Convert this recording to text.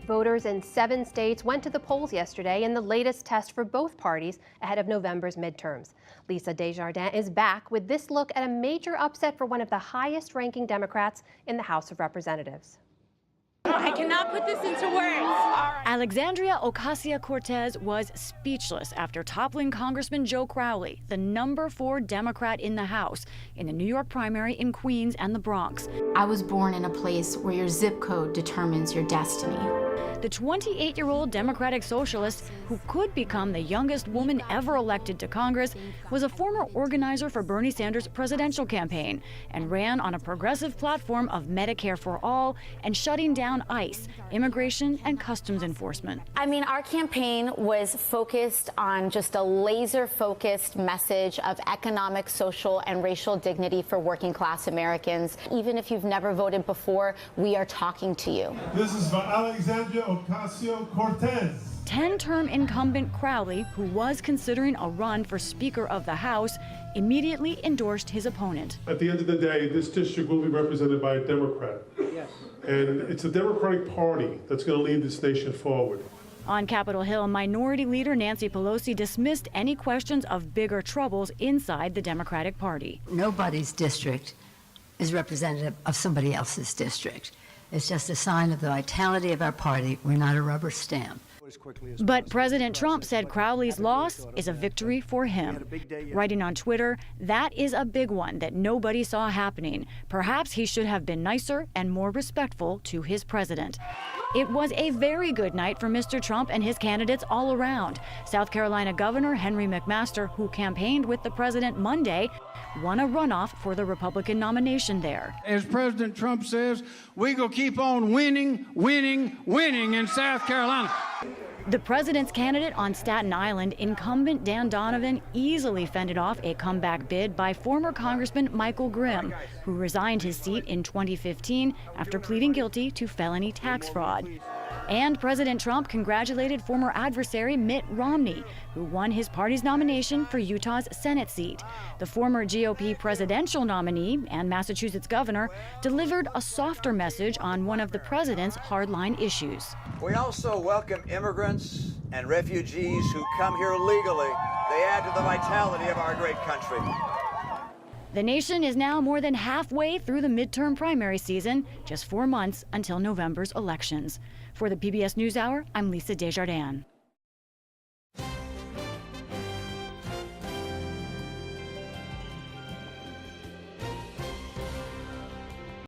Voters in 7 states went to the polls yesterday in the latest test for both parties ahead of November's midterms. Lisa Desjardins is back with this look at a major upset for one of the highest-ranking Democrats in the House of Representatives. I cannot put this into words. Alexandria Ocasio-Cortez was speechless after toppling Congressman Joe Crowley, the number 4 Democrat in the House, in the New York primary in Queens and the Bronx. I was born in a place where your zip code determines your destiny. The 28-year-old Democratic Socialist, who could become the youngest woman ever elected to Congress, was a former organizer for Bernie Sanders' presidential campaign and ran on a progressive platform of Medicare for all and shutting down ICE, immigration and customs enforcement. I mean, our campaign was focused on just a laser-focused message of economic, social, and racial dignity for working-class Americans. Even if you've never voted before, we are talking to you. This is for Alexandria Ocasio-Cortez. 10-term incumbent Crowley, who was considering a run for Speaker of the House, immediately endorsed his opponent. At the end of the day, this district will be represented by a Democrat. Yes. And it's the Democratic Party that's going to lead this nation forward. On Capitol Hill, Minority Leader Nancy Pelosi dismissed any questions of bigger troubles inside the Democratic Party. Nobody's district is representative of somebody else's district. It's just a sign of the vitality of our party. We're not a rubber stamp. But President Trump said Crowley's loss is a victory for him. Writing on Twitter, that is a big one that nobody saw happening. Perhaps he should have been nicer and more respectful to his president. It was a very good night for Mr. Trump and his candidates all around. South Carolina Governor Henry McMaster, who campaigned with the president Monday, won a runoff for the Republican nomination there. As President Trump says, we go keep on winning, winning, winning in South Carolina. The president's candidate on Staten Island, incumbent Dan Donovan, easily fended off a comeback bid by former Congressman Michael Grimm, who resigned his seat in 2015 after pleading guilty to felony tax fraud. And President Trump congratulated former adversary Mitt Romney, who won his party's nomination for Utah's Senate seat. The former GOP presidential nominee and Massachusetts governor delivered a softer message on one of the president's hardline issues. We also welcome immigrants and refugees who come here legally. They add to the vitality of our great country. The nation is now more than halfway through the midterm primary season, just 4 months until November's elections. For the PBS NewsHour, I'm Lisa Desjardins.